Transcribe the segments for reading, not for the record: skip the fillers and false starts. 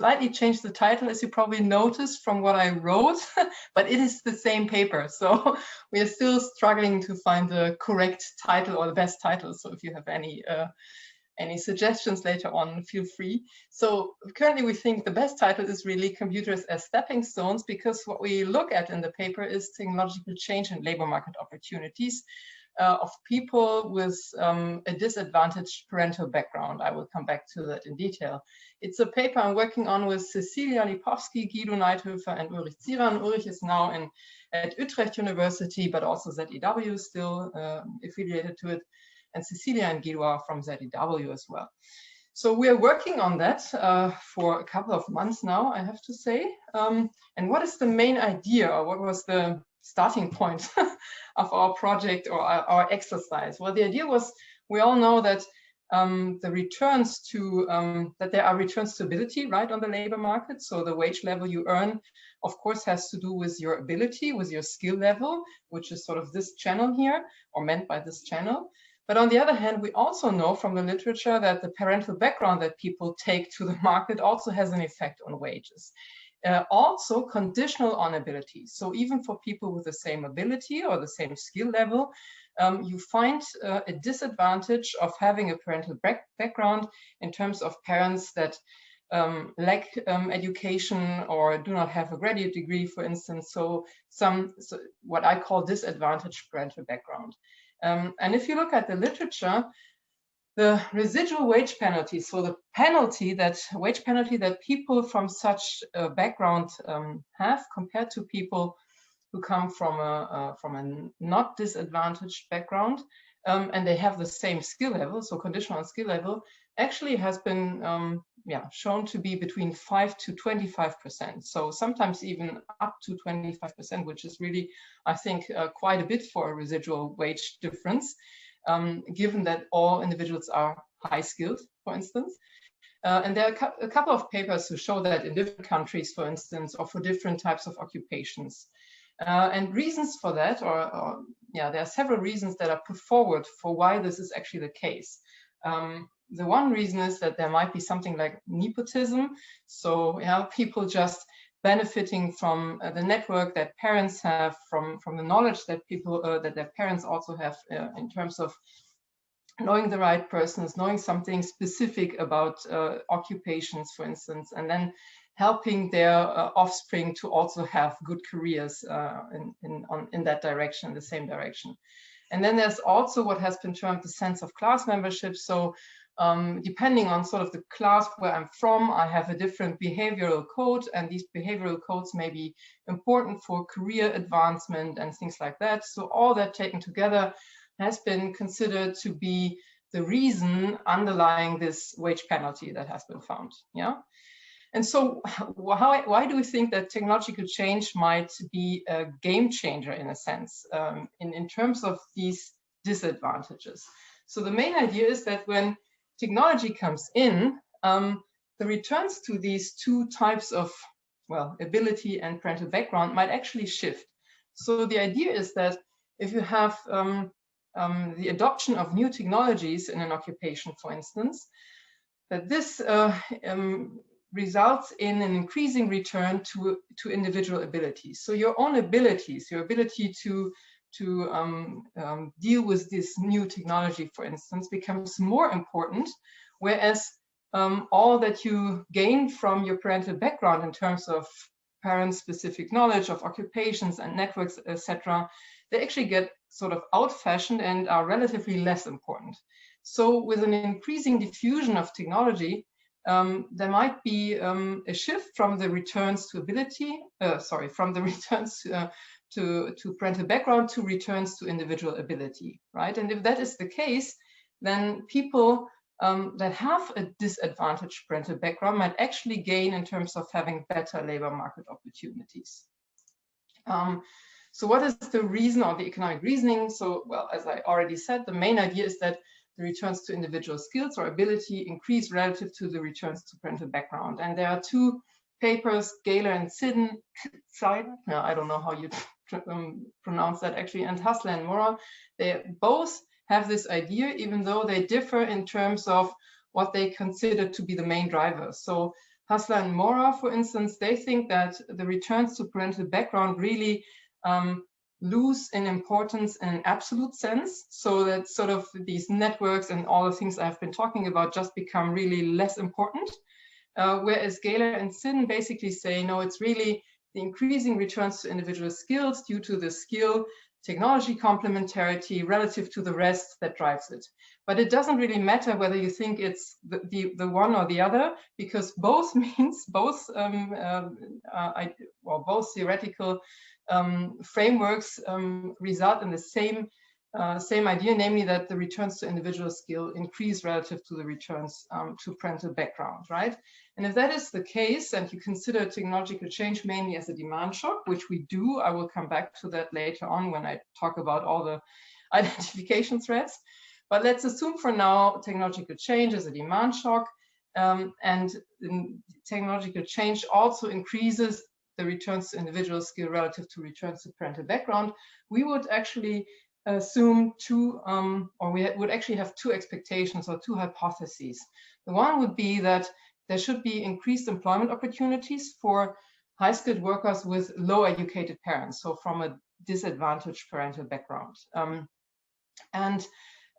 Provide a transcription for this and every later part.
slightly changed the title, as you probably noticed from what I wrote, but it is the same paper. So we are still struggling to find the correct title or the best title. So if you have any suggestions later on, feel free. So currently we think the best title is really Computers as Stepping Stones, because what we look at in the paper is technological change and labor market opportunities of people with a disadvantaged parental background. I will come back to that in detail. It's a paper I'm working on with Cecilia Lipowski, Guido Neidhofer, and Ulrich Ziran. Ulrich is now at Utrecht University, but also ZEW still affiliated to it. And Cecilia and Guido are from ZEW as well. So we are working on that for a couple of months now, I have to say. And what is the main idea, or what was the starting point of our project or our exercise? Well, the idea was, we all know that the returns to, that there are returns to ability, right, on the labor market. So the wage level you earn, of course, has to do with your ability, with your skill level, which is sort of this channel here, or meant by this channel. But on the other hand, we also know from the literature that the parental background that people take to the market also has an effect on wages. Also conditional on ability. So even for people with the same ability or the same skill level, you find a disadvantage of having a parental background in terms of parents that lack education or do not have a graduate degree, for instance. So what I call disadvantaged parental background. And if you look at the literature, the residual wage penalty, so the wage penalty that people from such a background have compared to people who come from a not disadvantaged background, and they have the same skill level, so conditional skill level, actually has been shown to be between 5 to 25%. So sometimes even up to 25%, which is really, I think, quite a bit for a residual wage difference. Given that all individuals are high skilled, for instance. And there are a couple of papers who show that in different countries, for instance, or for different types of occupations. And reasons for that, there are several reasons that are put forward for why this is actually the case. The one reason is that there might be something like nepotism. So people just benefiting from the network that parents have, from the knowledge that that their parents also have in terms of knowing the right persons, knowing something specific about occupations, for instance, and then helping their offspring to also have good careers in that direction, the same direction. And then there's also what has been termed the sense of class membership. So depending on sort of the class where I'm from, I have a different behavioral code, and these behavioral codes may be important for career advancement and things like that. So all that taken together has been considered to be the reason underlying this wage penalty that has been found. Yeah. And so why do we think that technological change might be a game changer in a sense in terms of these disadvantages? So the main idea is that when technology comes in, the returns to these two types of, well, ability and parental background might actually shift. So the idea is that if you have the adoption of new technologies in an occupation, for instance, that this results in an increasing return to individual abilities. So your own abilities, your ability to deal with this new technology, for instance, becomes more important, whereas all that you gain from your parental background in terms of parent-specific knowledge of occupations and networks, etc., they actually get sort of out-fashioned and are relatively less important. So with an increasing diffusion of technology, there might be a shift from the returns to ability, from the returns to parental background to returns to individual ability, right? And if that is the case, then people that have a disadvantaged parental background might actually gain in terms of having better labor market opportunities. So what is the reason or the economic reasoning? So, well, as I already said, the main idea is that the returns to individual skills or ability increase relative to the returns to parental background. And there are two papers, Gaylor and Sidden, I don't know how you pronounce that actually, and Hassler and Mora. They both have this idea, even though they differ in terms of what they consider to be the main drivers. So Hassler and Mora, for instance, they think that the returns to parental background really lose in importance in an absolute sense, so that sort of these networks and all the things I've been talking about just become really less important. Whereas Gahler and Sin basically say, no, it's really the increasing returns to individual skills due to the skill technology complementarity relative to the rest that drives it. But it doesn't really matter whether you think it's the one or the other, because both means both both theoretical frameworks result in the same idea, namely that the returns to individual skill increase relative to the returns to parental background, right? And if that is the case, and you consider technological change mainly as a demand shock, which we do, I will come back to that later on when I talk about all the identification threads. But let's assume for now technological change is a demand shock, and technological change also increases the returns to individual skill relative to returns to parental background. We would actually assume we would actually have two expectations or two hypotheses. The one would be that there should be increased employment opportunities for high-skilled workers with low-educated parents, so from a disadvantaged parental background.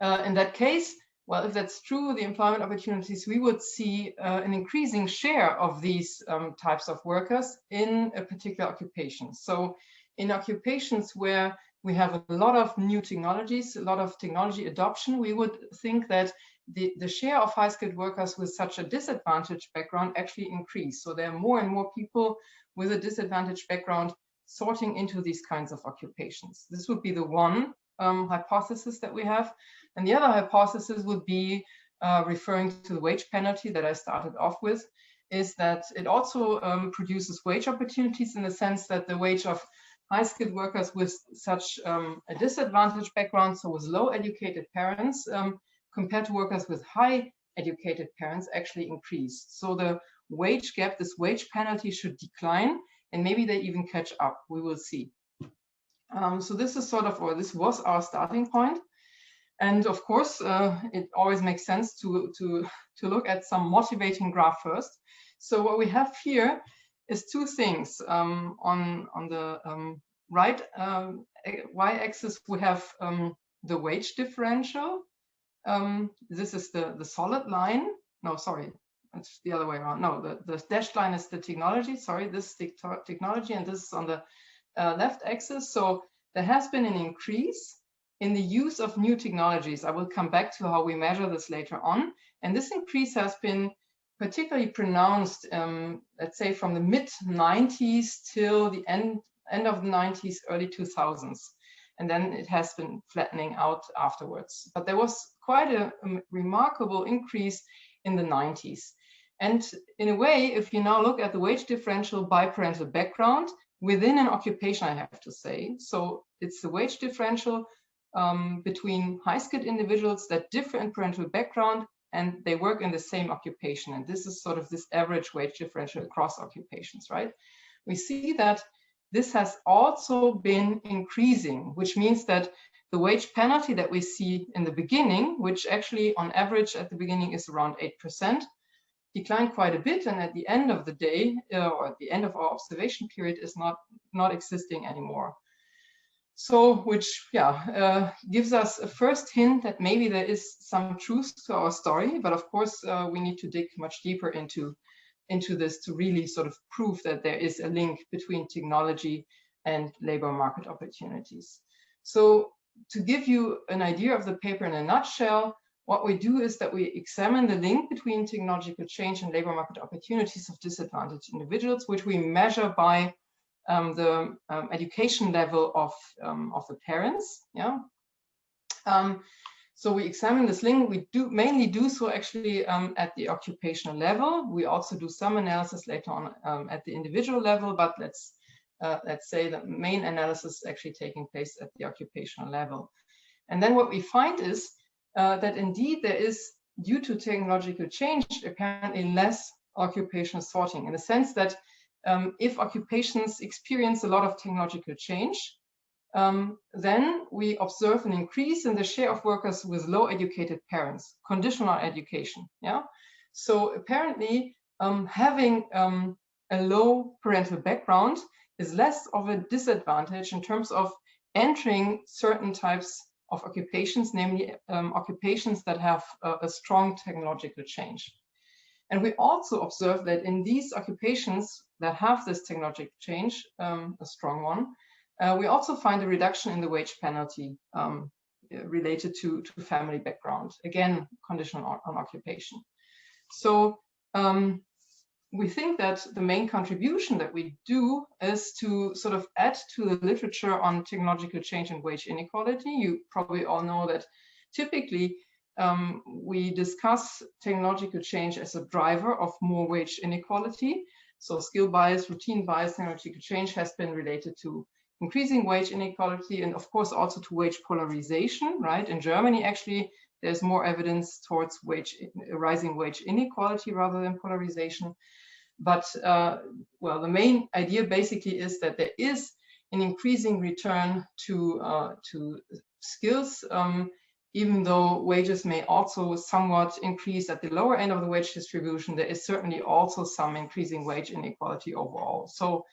In that case, well, if that's true, the employment opportunities, we would see an increasing share of these types of workers in a particular occupation. So in occupations where we have a lot of new technologies, a lot of technology adoption, we would think that the share of high-skilled workers with such a disadvantaged background actually increase. So there are more and more people with a disadvantaged background sorting into these kinds of occupations. This would be the one hypothesis that we have. And the other hypothesis would be referring to the wage penalty that I started off with, is that it also produces wage opportunities in the sense that the wage of high-skilled workers with such a disadvantaged background, so with low-educated parents, compared to workers with high-educated parents, actually increase. So the wage gap, this wage penalty, should decline, and maybe they even catch up. We will see. So this is sort of, or this was our starting point. And of course, it always makes sense to look at some motivating graph first. So what we have here is two things. On the right y-axis, we have the wage differential. This is the solid line. No, sorry, it's the other way around. No, the dashed line is the technology. Sorry, this is technology, and this is on the left axis. So there has been an increase in the use of new technologies. I will come back to how we measure this later on. And this increase has been particularly pronounced, let's say, from the mid-90s till the end of the 90s, early 2000s. And then it has been flattening out afterwards. But there was quite a remarkable increase in the 90s. And in a way, if you now look at the wage differential by parental background within an occupation, I have to say, so it's the wage differential between high-skilled individuals that differ in parental background, and they work in the same occupation. And this is sort of this average wage differential across occupations, right? We see that this has also been increasing, which means that the wage penalty that we see in the beginning, which actually on average at the beginning is around 8%, declined quite a bit, and at the end of the day, or at the end of our observation period, is not existing anymore. So, which gives us a first hint that maybe there is some truth to our story, but of course we need to dig much deeper into this to really sort of prove that there is a link between technology and labor market opportunities. So to give you an idea of the paper in a nutshell, what we do is that we examine the link between technological change and labor market opportunities of disadvantaged individuals, which we measure by the education level of the parents. Yeah. So we examine this link. We mainly do so actually at the occupational level. We also do some analysis later on at the individual level, but let's say the main analysis is actually taking place at the occupational level. And then what we find is that indeed there is, due to technological change, apparently less occupational sorting, in the sense that if occupations experience a lot of technological change, then we observe an increase in the share of workers with low educated parents, conditional education. Yeah. So apparently having a low parental background is less of a disadvantage in terms of entering certain types of occupations, namely occupations that have a strong technological change. And we also observe that in these occupations that have this technological change, a strong one, we also find a reduction in the wage penalty related to family background, again, conditional on occupation. So we think that the main contribution that we do is to sort of add to the literature on technological change and wage inequality. You probably all know that typically we discuss technological change as a driver of more wage inequality. So skill bias, routine bias, technological change has been related to increasing wage inequality and of course also to wage polarization, right? In Germany, actually, there's more evidence towards rising wage inequality rather than polarization. But well, the main idea basically is that there is an increasing return to skills, even though wages may also somewhat increase at the lower end of the wage distribution. There is certainly also some increasing wage inequality overall. So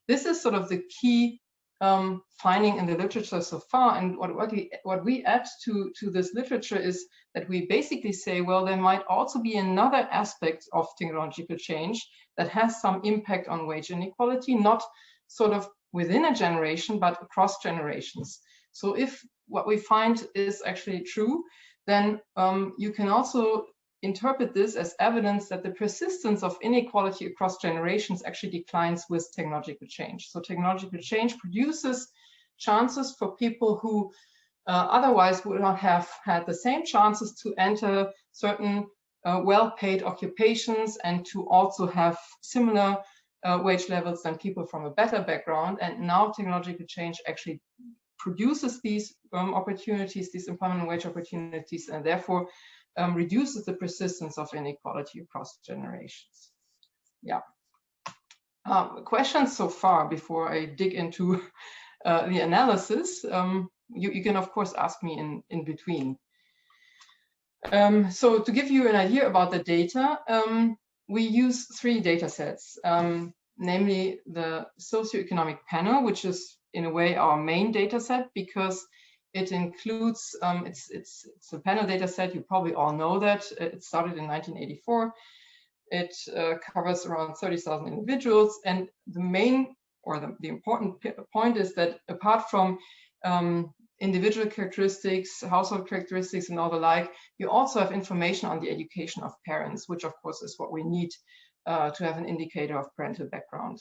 this is sort of the key finding in the literature so far. And what we add to this literature is that we basically say, well, there might also be another aspect of technological change that has some impact on wage inequality, not sort of within a generation, but across generations. So if what we find is actually true, then you can also interpret this as evidence that the persistence of inequality across generations actually declines with technological change. So technological change produces chances for people who otherwise would not have had the same chances to enter certain well-paid occupations and to also have similar wage levels than people from a better background. And now technological change actually produces these opportunities, these employment and wage opportunities, and therefore reduces the persistence of inequality across generations. Yeah. Questions so far before I dig into the analysis? You can of course ask me in between. So to give you an idea about the data, we use 3 data sets, namely the socioeconomic panel, which is in a way our main data set because it includes, it's a panel data set, you probably all know that. It started in 1984. It covers around 30,000 individuals. And the main, or the important point is that apart from individual characteristics, household characteristics and all the like, you also have information on the education of parents, which of course is what we need to have an indicator of parental background.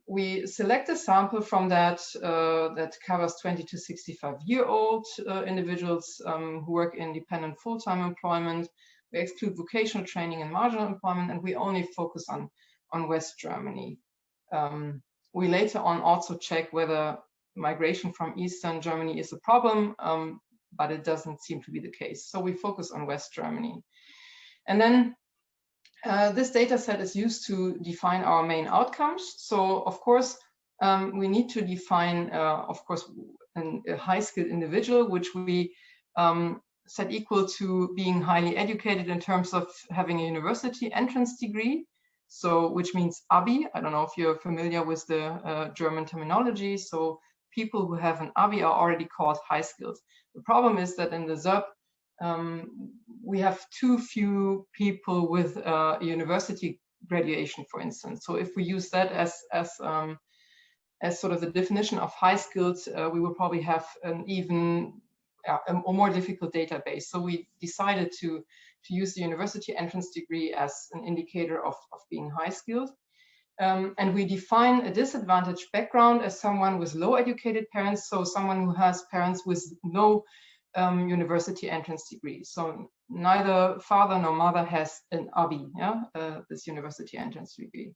We select a sample from that that covers 20 to 65-year-old individuals who work in dependent full-time employment. We exclude vocational training and marginal employment, and we only focus on West Germany. We later on also check whether migration from Eastern Germany is a problem, but it doesn't seem to be the case. So we focus on West Germany. And then this data set is used to define our main outcomes. So of course, we need to define, of course, a high-skilled individual, which we set equal to being highly educated in terms of having a university entrance degree. So which means ABI. I don't know if you're familiar with the German terminology. So people who have an ABI are already called high-skilled. The problem is that in the ZUB, we have too few people with university graduation, for instance. So if we use that as sort of the definition of high-skilled, we will probably have an even a more difficult database. So we decided to use the university entrance degree as an indicator of being high-skilled. And we define a disadvantaged background as someone with low educated parents, so someone who has parents with no university entrance degree. So neither father nor mother has an ABI, this university entrance degree.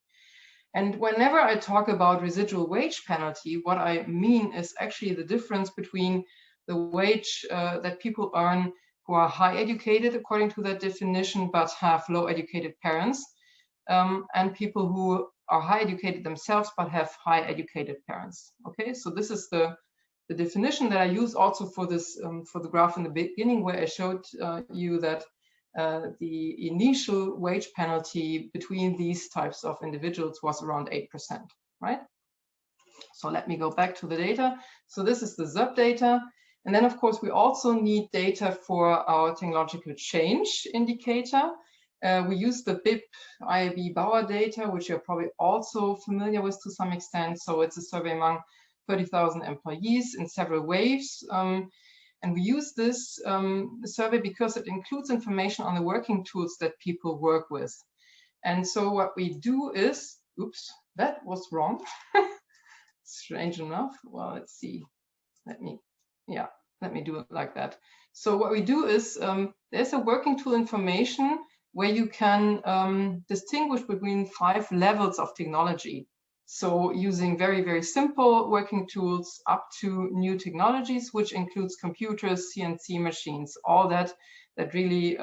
And whenever I talk about residual wage penalty, what I mean is actually the difference between the wage that people earn who are high educated according to that definition, but have low educated parents, and people who are high educated themselves, but have high educated parents. Okay, so this is the definition that I use also for this, for the graph in the beginning, where I showed you that the initial wage penalty between these types of individuals was around 8%, right? So let me go back to the data. So this is the ZUB data. And then, of course, we also need data for our technological change indicator. We use the BIP IAB Bauer data, which you're probably also familiar with to some extent. So it's a survey among 30,000 employees in several waves. And we use this survey because it includes information on the working tools that people work with. And so what we do is, oops, that was wrong. Strange enough. Well, let's see. Let me do it like that. So what we do is there's a working tool information where you can distinguish between 5 levels of technology. So using very, very simple working tools up to new technologies, which includes computers, CNC machines, all that really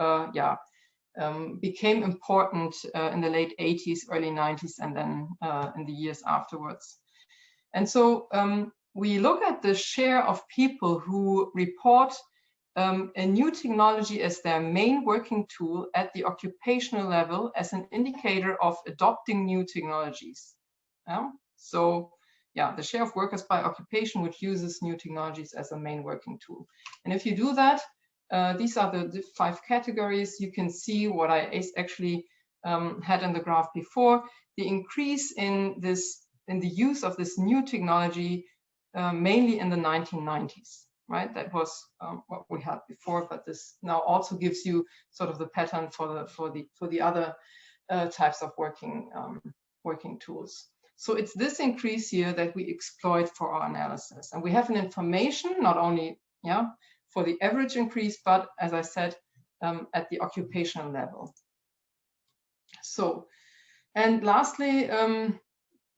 became important in the late 80s, early 90s, and then in the years afterwards. And so we look at the share of people who report a new technology as their main working tool at the occupational level as an indicator of adopting new technologies. So the share of workers by occupation which uses new technologies as a main working tool. And if you do that, these are the 5 categories. You can see what I actually had in the graph before. The increase in the use of this new technology mainly in the 1990s, right? That was what we had before, but this now also gives you sort of the pattern for the other types of working tools. So it's this increase here that we exploit for our analysis, and we have an information not only for the average increase, but as I said, at the occupational level. So, and lastly,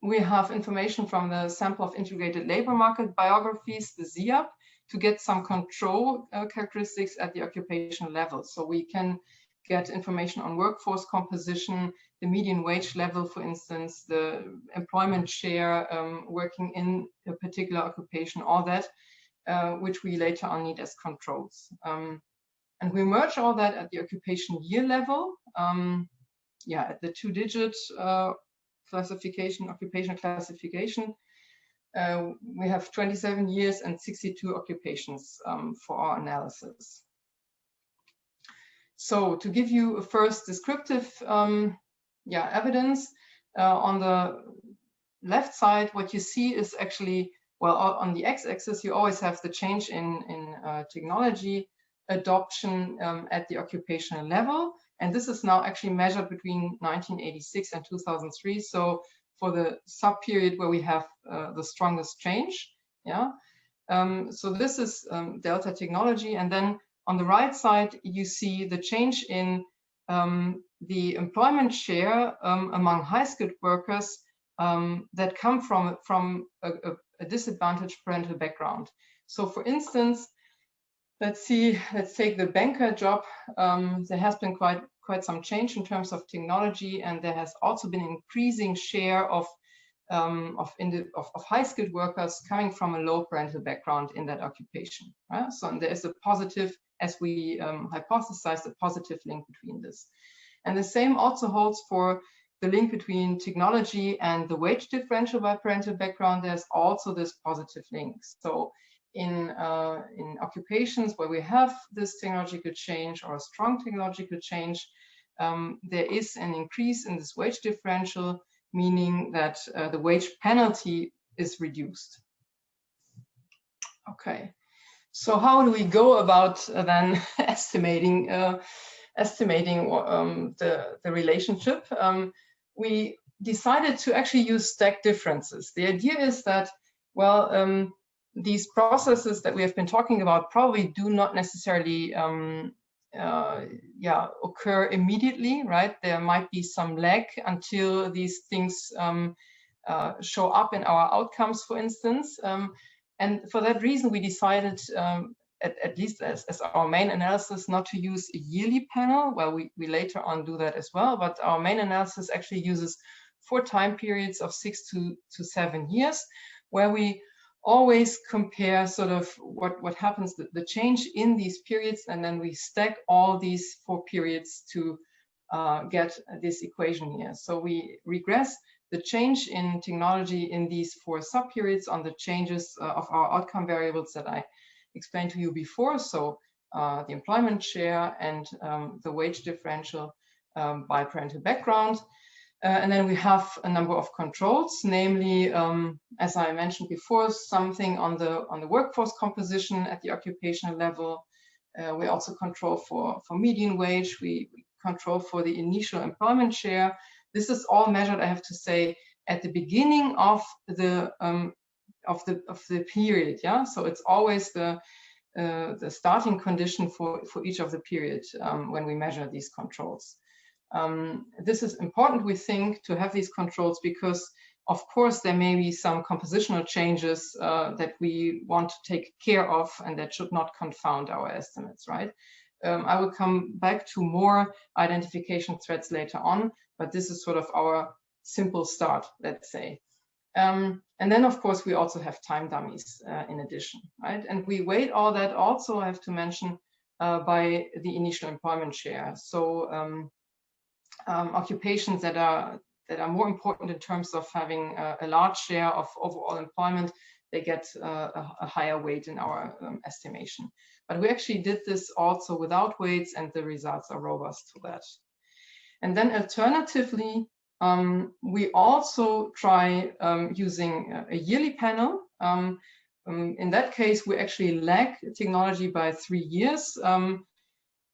we have information from the sample of integrated labor market biographies, the ZUB, to get some control characteristics at the occupational level. So we can get information on workforce composition, the median wage level, for instance, the employment share working in a particular occupation, all that, which we later on need as controls. And we merge all that at the occupation year level, at the 2-digit classification, occupational classification. We have 27 years and 62 occupations for our analysis. So to give you a first descriptive evidence, on the left side, what you see is actually, well, on the x-axis, you always have the change in technology adoption at the occupational level. And this is now actually measured between 1986 and 2003. So for the sub-period where we have the strongest change. So this is delta technology. And then on the right side, you see the change in the employment share among high-skilled workers that come from a disadvantaged parental background. So for instance, let's take the banker job. There has been quite some change in terms of technology, and there has also been an increasing share of high-skilled workers coming from a low parental background in that occupation. Right? So there is a positive, as we hypothesized, a positive link between this. And the same also holds for the link between technology and the wage differential by parental background. There's also this positive link. So in occupations where we have this technological change or a strong technological change, there is an increase in this wage differential, meaning that the wage penalty is reduced. Okay, so how do we go about then estimating the relationship? We decided to actually use stack differences. The idea is that, well, these processes that we have been talking about probably do not necessarily occur immediately, right? There might be some lag until these things show up in our outcomes, for instance. And for that reason, we decided, at least as our main analysis, not to use a yearly panel. Well, we later on do that as well, but our main analysis actually uses 4 time periods of 6 to 7 years, where we always compare sort of what happens, the change in these periods, and then we stack all these 4 periods to get this equation here. So we regress the change in technology in these 4 subperiods on the changes of our outcome variables that I explained to you before. So the employment share and the wage differential by parental background. And then we have a number of controls, namely, as I mentioned before, something on the workforce composition at the occupational level. We also control for median wage. We control for the initial employment share. This is all measured, I have to say, at the beginning of the period. Yeah, so it's always the starting condition for each of the periods when we measure these controls. This is important, we think, to have these controls because, of course, there may be some compositional changes that we want to take care of and that should not confound our estimates, right? I will come back to more identification threads later on, but this is sort of our simple start, let's say. And then, of course, we also have time dummies in addition, right? And we weight all that also, I have to mention, by the initial employment share. So occupations that are more important in terms of having a large share of overall employment, they get a higher weight in our estimation. But we actually did this also without weights, and the results are robust to that. And then alternatively, we also try using a yearly panel. In that case, we actually lag technology by 3 years.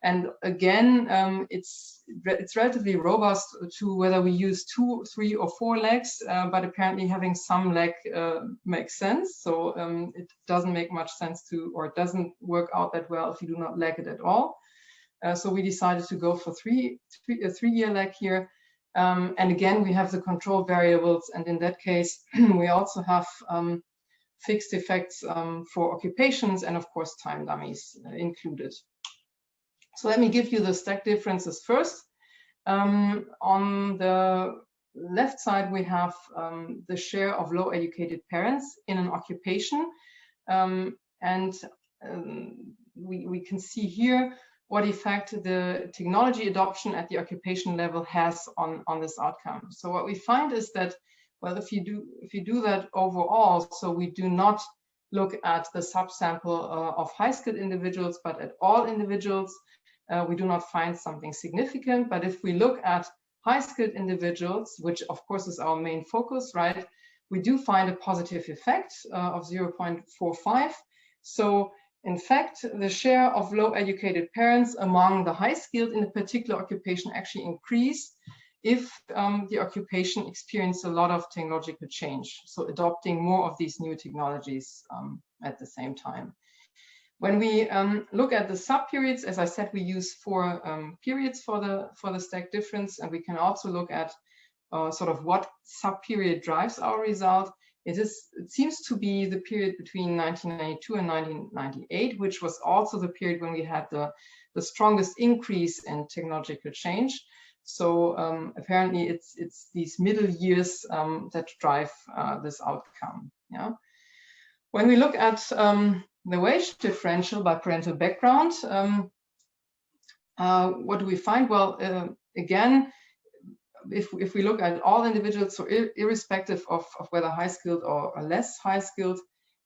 And again, it's relatively robust to whether we use 2, 3, or 4 legs, but apparently having some leg makes sense. So it doesn't make much sense to, or it doesn't work out that well if you do not lag it at all. So we decided to go for a 3-year lag here. And again, we have the control variables, and in that case, we also have fixed effects for occupations and, of course, time dummies included. So let me give you the stack differences first. On the left side, we have the share of low-educated parents in an occupation. And we can see here what effect the technology adoption at the occupation level has on this outcome. So what we find is that, well, if you do that overall, so we do not look at the subsample of high-skilled individuals, but at all individuals, we do not find something significant. But if we look at high-skilled individuals, which of course is our main focus, right, we do find a positive effect of 0.45. So in fact, the share of low-educated parents among the high-skilled in a particular occupation actually increased if the occupation experienced a lot of technological change, so adopting more of these new technologies at the same time. When we look at the subperiods, as I said, we use 4 periods for the stack difference, and we can also look at sort of what subperiod drives our result. It seems to be the period between 1992 and 1998, which was also the period when we had the strongest increase in technological change. So apparently it's these middle years that drive this outcome. Yeah. When we look at the wage differential by parental background, what do we find? Well, again, if we look at all individuals, so irrespective of whether high-skilled or less high-skilled,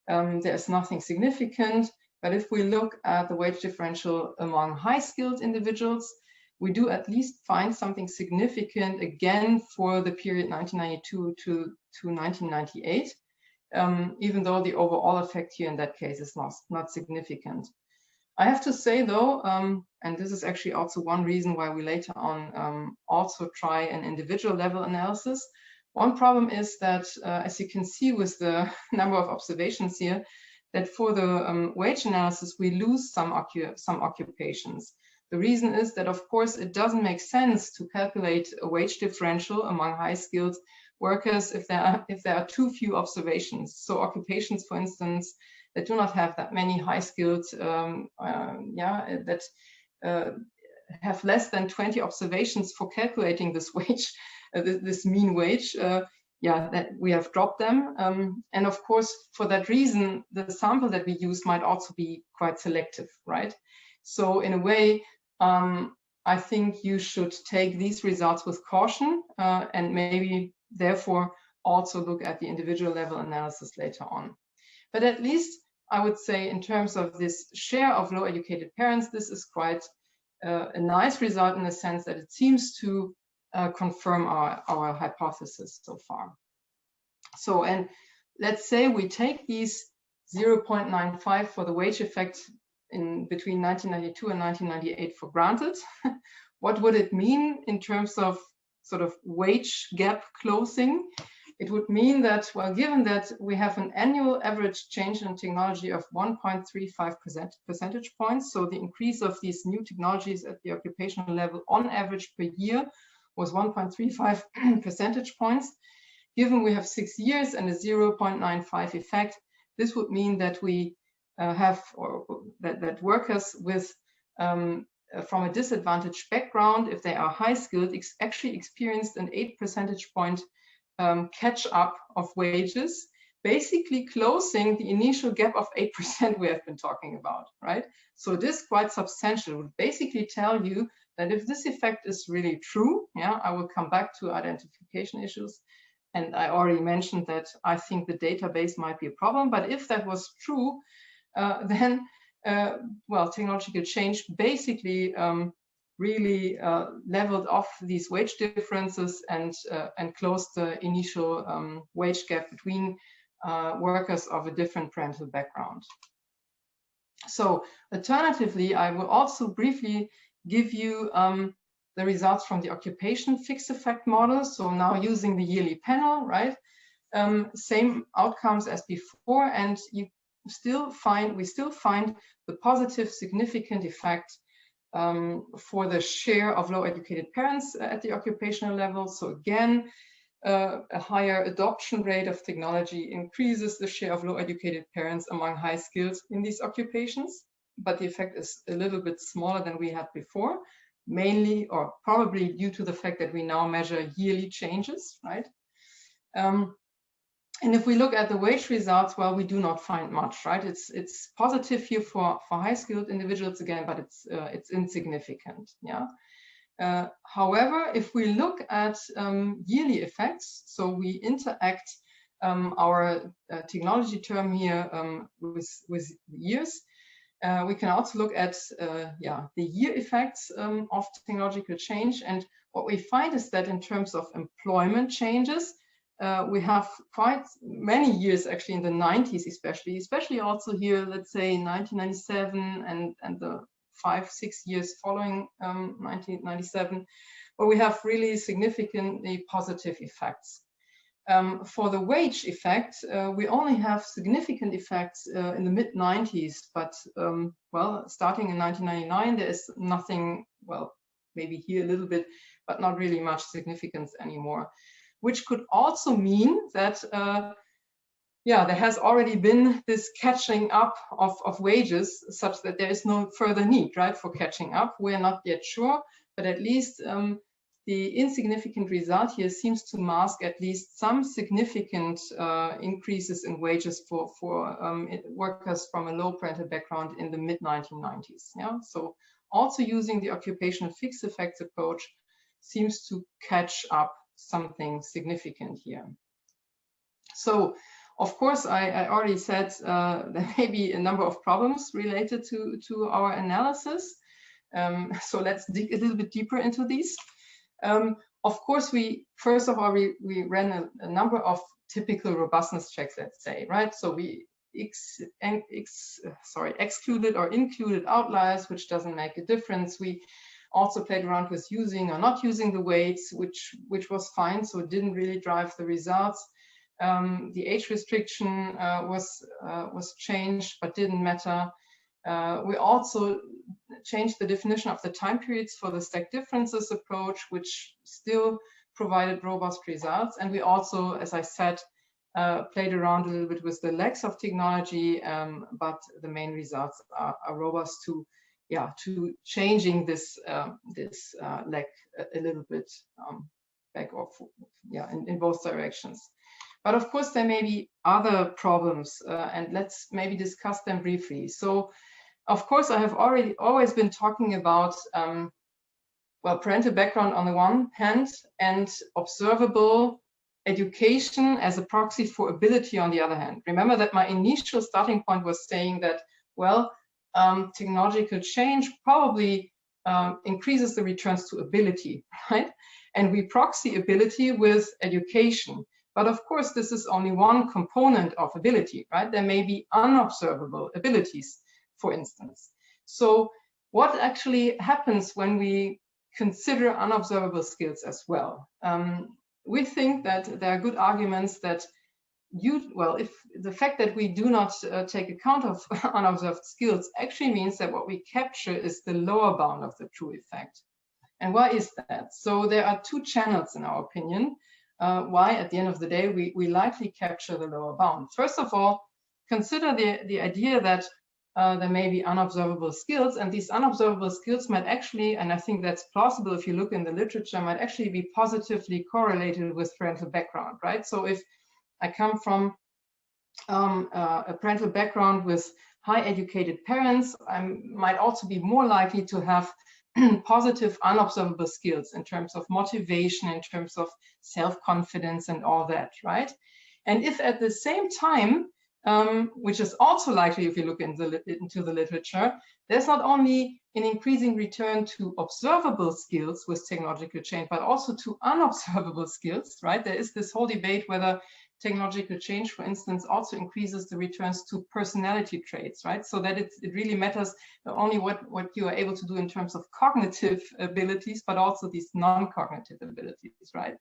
there is nothing significant. But if we look at the wage differential among high-skilled individuals, we do at least find something significant, again, for the period 1992 to 1998, even though the overall effect here in that case is not significant. I have to say, though, and this is actually also one reason why we later on also try an individual level analysis. One problem is that, as you can see with the number of observations here, that for the wage analysis, we lose some occupations. The reason is that, of course, it doesn't make sense to calculate a wage differential among high-skilled workers if there are too few observations. So occupations, for instance, that do not have that many high-skilled, that have less than 20 observations for calculating this wage, this mean wage. yeah, that we have dropped them. And of course, for that reason, the sample that we use might also be quite selective, right? So in a way, I think you should take these results with caution and maybe therefore also look at the individual level analysis later on. But at least I would say in terms of this share of low educated parents, this is quite a nice result in the sense that it seems to confirm our hypothesis so far. So, and let's say we take these 0.95 for the wage effect in between 1992 and 1998 for granted. What would it mean in terms of sort of wage gap closing? It would mean that, well, given that we have an annual average change in technology of 1.35 percentage points, so the increase of these new technologies at the occupational level on average per year was 1.35 percentage points. Given we have 6 years and a 0.95 effect, this would mean that we have, or that workers with from a disadvantaged background, if they are high skilled, actually experienced an 8 percentage point catch up of wages, basically closing the initial gap of 8% we have been talking about, right? So this is quite substantial. It would basically tell you that if this effect is really true, yeah, I will come back to identification issues. And I already mentioned that I think the database might be a problem, but if that was true, then, well, technological change basically really leveled off these wage differences and closed the initial wage gap between workers of a different parental background. So alternatively, I will also briefly give you the results from the occupation fixed effect model. So now using the yearly panel, right? Same outcomes as before, and we still find the positive significant effect for the share of low educated parents at the occupational level. So again, a higher adoption rate of technology increases the share of low educated parents among high skills in these occupations, but the effect is a little bit smaller than we had before, mainly or probably due to the fact that we now measure yearly changes, right? And if we look at the wage results, well, we do not find much, right? It's positive here for high-skilled individuals again, but it's insignificant, yeah. However, if we look at yearly effects, so we interact our technology term here with years, we can also look at the year effects of technological change. And what we find is that in terms of employment changes, we have quite many years actually in the 90s, especially also here, let's say 1997 and the 5-6 years following 1997, where we have really significantly positive effects. For the wage effect, we only have significant effects in the mid-90s, but well, starting in 1999, there is nothing, well, maybe here a little bit, but not really much significance anymore. Which could also mean that, there has already been this catching up of wages such that there is no further need, right, for catching up. We're not yet sure, but at least the insignificant result here seems to mask at least some significant increases in wages for workers from a low parental background in the mid-1990s. Yeah, so also using the occupational fixed effects approach seems to catch up something significant here. So, of course, I already said there may be a number of problems related to our analysis. So let's dig a little bit deeper into these. Of course, first of all, we ran a number of typical robustness checks, let's say, right? So we excluded or included outliers, which doesn't make a difference. We also played around with using or not using the weights, which was fine, so it didn't really drive the results. The age restriction was changed, but didn't matter. We also changed the definition of the time periods for the stack differences approach, which still provided robust results. And we also, as I said, played around a little bit with the legs of technology, but the main results are robust to changing this leg a little bit. back or yeah, in both directions. But of course, there may be other problems, and let's maybe discuss them briefly. So, of course, I have always been talking about well, parental background on the one hand, and observable education as a proxy for ability on the other hand. Remember that my initial starting point was saying that, well, technological change probably increases the returns to ability, right? And we proxy ability with education. But of course, this is only one component of ability, right? There may be unobservable abilities, for instance. So what actually happens when we consider unobservable skills as well? We think that there are good arguments that if the fact that we do not take account of unobserved skills actually means that what we capture is the lower bound of the true effect. And why is that? So there are two channels in our opinion why at the end of the day we likely capture the lower bound. First of all, consider the idea that there may be unobservable skills, and these unobservable skills might actually, and I think that's plausible if you look in the literature, might actually be positively correlated with parental background, right? So if I come from a parental background with high educated parents, I might also be more likely to have positive unobservable skills in terms of motivation, in terms of self-confidence and all that, right? And if at the same time, which is also likely if you look into the literature, there's not only an increasing return to observable skills with technological change, but also to unobservable skills, right? There is this whole debate whether technological change, for instance, also increases the returns to personality traits, right? So that it really matters not only what you are able to do in terms of cognitive abilities, but also these non-cognitive abilities, right?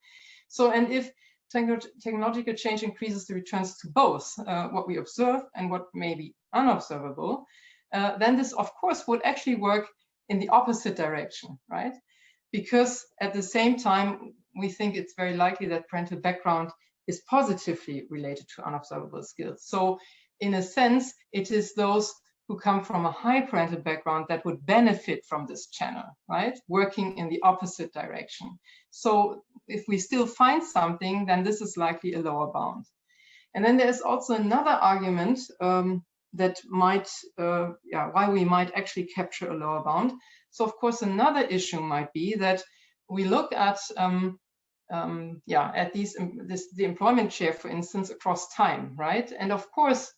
So, and if technological change increases the returns to both what we observe and what may be unobservable, then this, of course, would actually work in the opposite direction, right? Because at the same time, we think it's very likely that parental background is positively related to unobservable skills. So in a sense, it is those who come from a high parental background that would benefit from this channel, right? Working in the opposite direction. So if we still find something, then this is likely a lower bound. And then there's also another argument that might, why we might actually capture a lower bound. So of course, another issue might be that we look at the employment share, for instance, across time, right? And of course,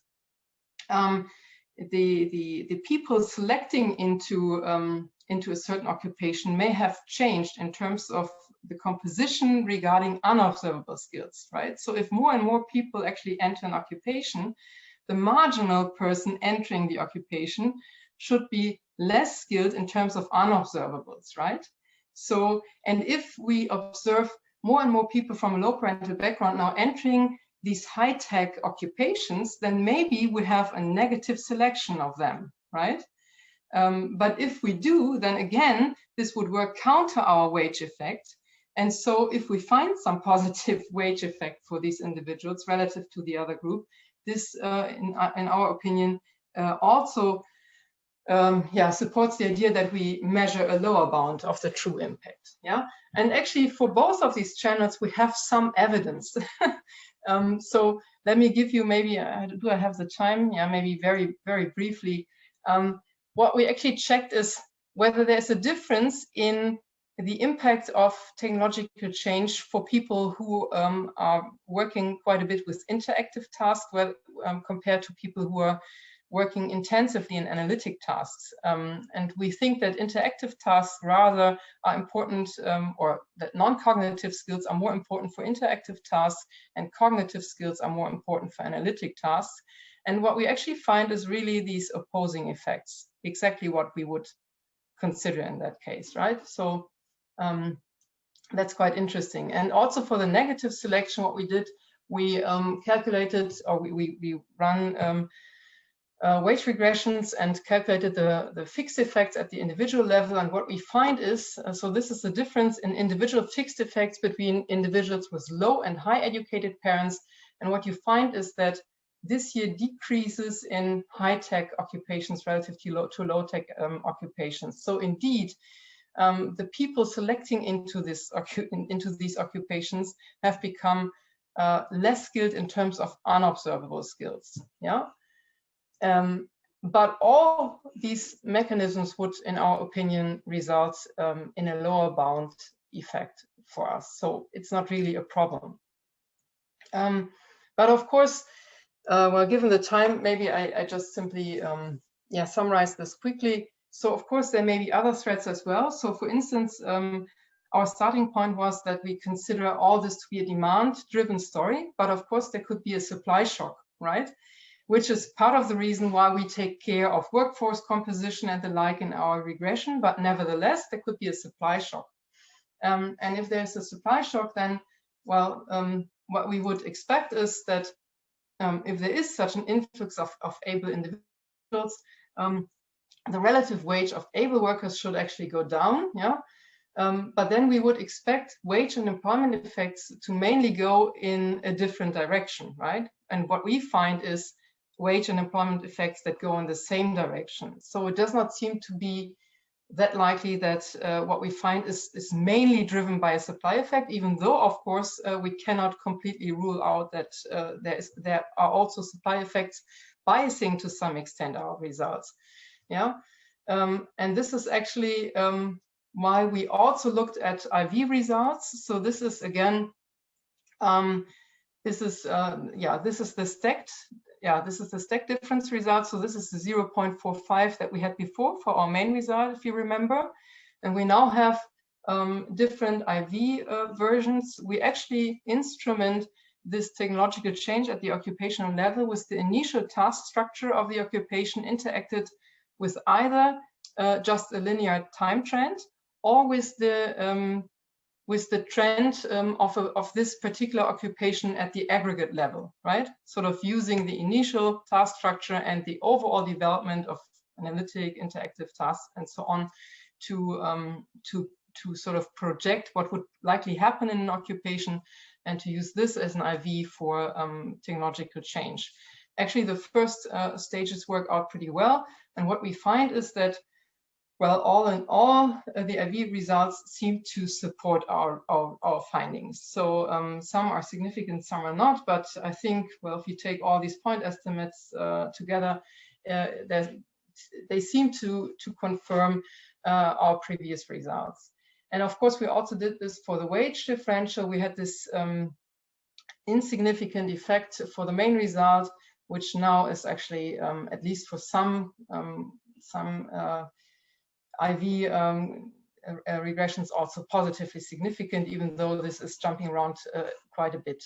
the people selecting into a certain occupation may have changed in terms of the composition regarding unobservable skills, right? So if more and more people actually enter an occupation, the marginal person entering the occupation should be less skilled in terms of unobservables, right? So, and if we observe more and more people from a low parental background now entering these high-tech occupations, then maybe we have a negative selection of them, right? But if we do, then again, this would work counter our wage effect. And so if we find some positive wage effect for these individuals relative to the other group, this, in our opinion, also supports the idea that we measure a lower bound of the true impact. Yeah, and actually for both of these channels, we have some evidence. So let me give you maybe, do I have the time? Yeah, maybe very, very briefly. What we actually checked is whether there's a difference in the impact of technological change for people who are working quite a bit with interactive tasks, compared to people who are working intensively in analytic tasks. And we think that interactive tasks rather are important, or that non-cognitive skills are more important for interactive tasks and cognitive skills are more important for analytic tasks. And what we actually find is really these opposing effects, exactly what we would consider in that case, right? So that's quite interesting. And also for the negative selection, what we did, we calculated, or we run wage regressions and calculated the fixed effects at the individual level. And what we find is, so this is the difference in individual fixed effects between individuals with low and high educated parents. And what you find is that this year decreases in high-tech occupations relative to low-tech occupations. So indeed, the people selecting into these occupations have become less skilled in terms of unobservable skills. Yeah. But all these mechanisms would, in our opinion, result in a lower bound effect for us. So it's not really a problem. But of course, well, given the time, maybe I just simply summarize this quickly. So of course, there may be other threats as well. So for instance, our starting point was that we consider all this to be a demand-driven story, but of course there could be a supply shock, right? Which is part of the reason why we take care of workforce composition and the like in our regression, but nevertheless, there could be a supply shock. And if there's a supply shock, then, well, what we would expect is that if there is such an influx of able individuals, the relative wage of able workers should actually go down, yeah? But then we would expect wage and employment effects to mainly go in a different direction, right? And what we find is wage and employment effects that go in the same direction. So it does not seem to be that likely that what we find is mainly driven by a supply effect, even though, of course, we cannot completely rule out that there are also supply effects biasing to some extent our results. Yeah, and this is actually why we also looked at IV results. So this is again, this is the stacked. Yeah, this is the stack difference result. So this is the 0.45 that we had before for our main result, if you remember. And we now have different IV versions. We actually instrument this technological change at the occupational level with the initial task structure of the occupation interacted with either just a linear time trend or with the trend of this particular occupation at the aggregate level, right? Sort of using the initial task structure and the overall development of analytic, interactive tasks and so on to sort of project what would likely happen in an occupation and to use this as an IV for technological change. Actually, the first stages work out pretty well. And what we find is that, well, all in all, the IV results seem to support our findings. So some are significant, some are not. But I think, well, if you take all these point estimates together, they seem to confirm our previous results. And of course, we also did this for the wage differential. We had this insignificant effect for the main result, which now is actually, at least for some IV regressions, also positively significant, even though this is jumping around quite a bit.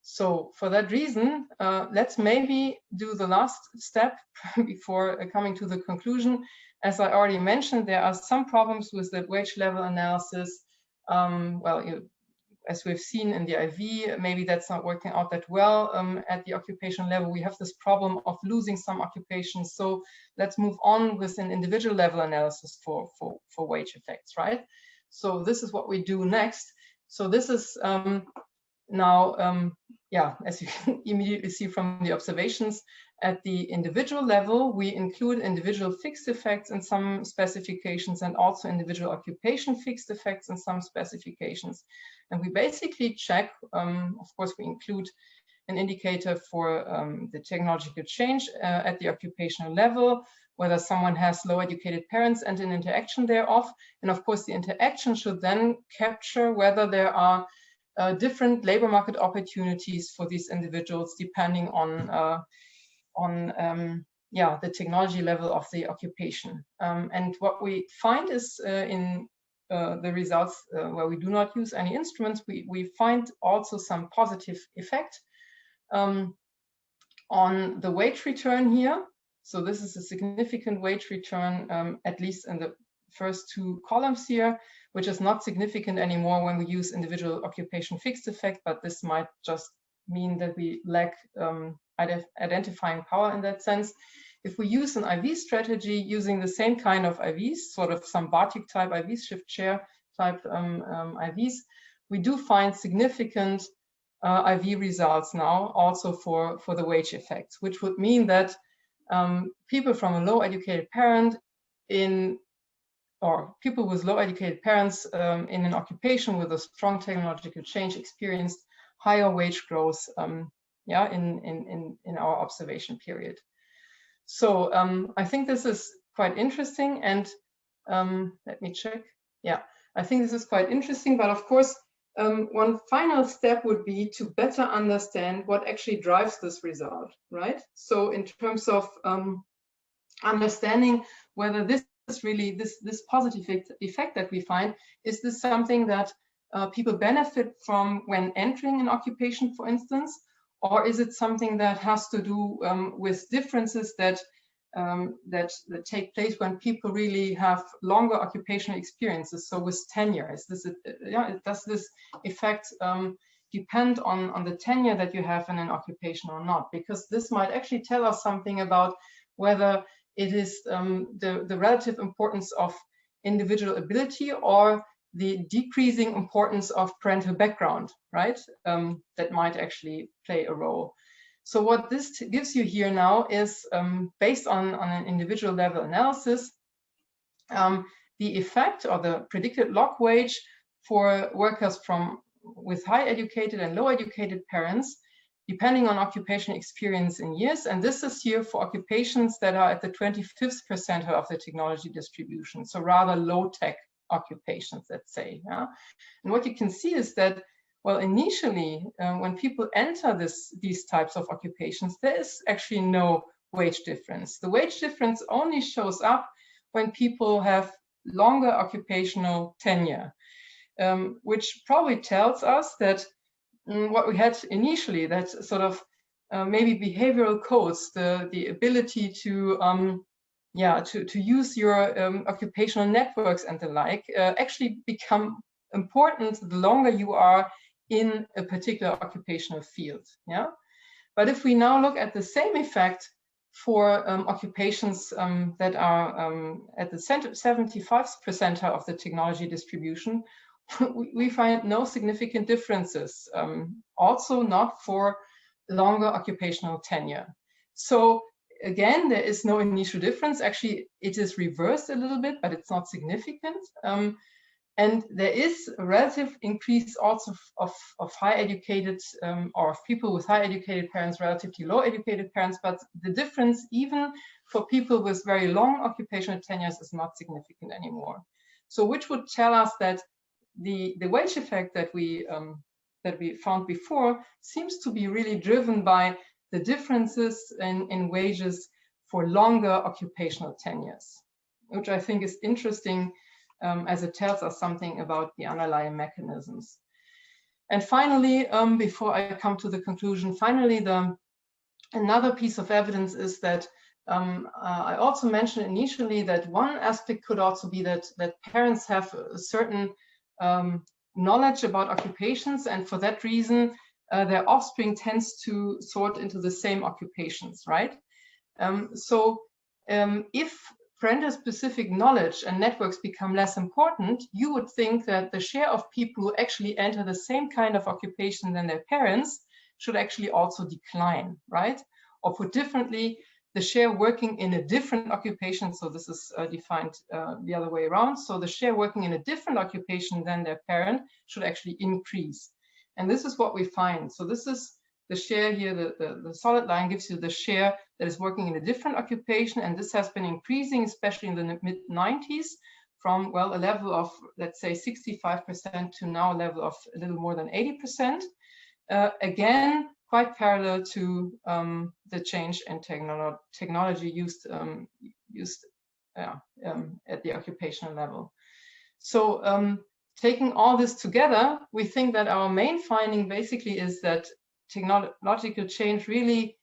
So for that reason, let's maybe do the last step before coming to the conclusion. As I already mentioned, there are some problems with the wage level analysis. As we've seen in the IV, maybe that's not working out that well at the occupation level. We have this problem of losing some occupations. So let's move on with an individual level analysis for wage effects, right? So this is what we do next. So this is now, as you can immediately see from the observations, at the individual level, we include individual fixed effects in some specifications and also individual occupation fixed effects in some specifications. And we basically check, of course, we include an indicator for the technological change at the occupational level, whether someone has low educated parents and an interaction thereof. And of course, the interaction should then capture whether there are different labor market opportunities for these individuals depending on the technology level of the occupation. And what we find is in the results where we do not use any instruments, we find also some positive effect on the wage return here. So this is a significant wage return, at least in the first two columns here, which is not significant anymore when we use individual occupation fixed effect, but this might just mean that we lack identifying power in that sense. If we use an IV strategy using the same kind of IVs, sort of some Bartik type IVs, shift chair type IVs, we do find significant IV results now also for the wage effects, which would mean that people from a low educated parent in or people with low educated parents in an occupation with a strong technological change experienced higher wage growth yeah, in our observation period. So I think this is quite interesting, and let me check. Yeah, I think this is quite interesting, but of course, one final step would be to better understand what actually drives this result, right? So in terms of understanding whether this is really this positive effect that we find, is this something that people benefit from when entering an occupation, for instance, or is it something that has to do with differences that that take place when people really have longer occupational experiences? So with tenure, is this does this effect depend on the tenure that you have in an occupation or not? Because this might actually tell us something about whether it is the relative importance of individual ability or the decreasing importance of parental background, right? That might actually play a role. So what this gives you here now is, based on an individual level analysis, the effect or the predicted log wage for workers with high educated and low educated parents, depending on occupational experience in years. And this is here for occupations that are at the 25th percentile of the technology distribution, so rather low tech occupations, let's say. Yeah? And what you can see is that, well, initially, when people enter these types of occupations, there is actually no wage difference. The wage difference only shows up when people have longer occupational tenure, which probably tells us that what we had initially, that sort of maybe behavioral codes, the ability to to use your occupational networks and the like, actually become important the longer you are in a particular occupational field. Yeah, but if we now look at the same effect for occupations that are at the 75th percentile of the technology distribution, we find no significant differences, also not for longer occupational tenure. So again, there is no initial difference. Actually, it is reversed a little bit, but it's not significant. And there is a relative increase also of high educated or of people with high educated parents relative to low educated parents, but the difference even for people with very long occupational tenures is not significant anymore. So which would tell us that the wage effect that we found before seems to be really driven by the differences in wages for longer occupational tenures, which I think is interesting, as it tells us something about the underlying mechanisms. And finally, before I come to the conclusion, finally, another piece of evidence is that I also mentioned initially that one aspect could also be that parents have a certain knowledge about occupations, and for that reason, their offspring tends to sort into the same occupations, right? If parental-specific knowledge and networks become less important, you would think that the share of people who actually enter the same kind of occupation than their parents should actually also decline, right? Or put differently, the share working in a different occupation, so this is defined the other way around, so the share working in a different occupation than their parent should actually increase. And this is what we find. So this is the share here, the solid line gives you the share that is working in a different occupation, and this has been increasing, especially in the mid-90s, from, well, a level of, let's say, 65% to now a level of a little more than 80%. Again, quite parallel to the change in technology used at the occupational level. So taking all this together, we think that our main finding basically is that technological change really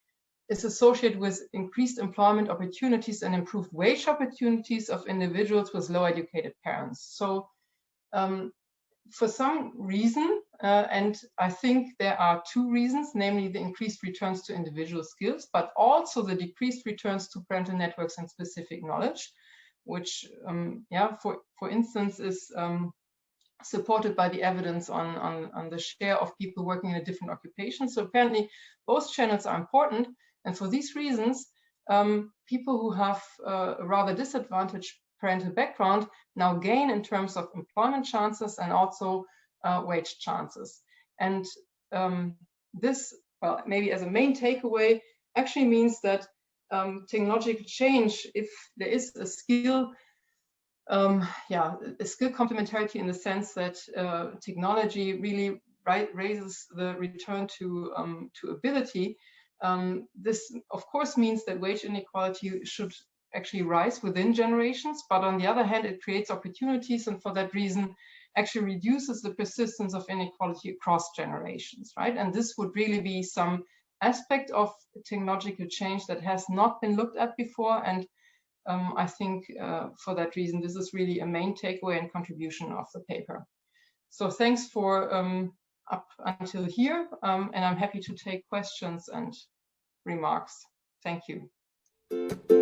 is associated with increased employment opportunities and improved wage opportunities of individuals with low educated parents. So for some reason, and I think there are two reasons, namely the increased returns to individual skills, but also the decreased returns to parental networks and specific knowledge, which, for instance, is supported by the evidence on the share of people working in a different occupation. So apparently both channels are important. And for these reasons, people who have a rather disadvantaged parental background now gain in terms of employment chances and also wage chances. And this, well, maybe as a main takeaway, actually means that technological change, if there is a skill, a skill complementarity in the sense that technology really raises the return to ability, this of course means that wage inequality should actually rise within generations, but on the other hand, it creates opportunities, and for that reason actually reduces the persistence of inequality across generations, right? And this would really be some aspect of technological change that has not been looked at before, and I think for that reason, this is really a main takeaway and contribution of the paper. So thanks for up until here, and I'm happy to take questions and remarks. Thank you.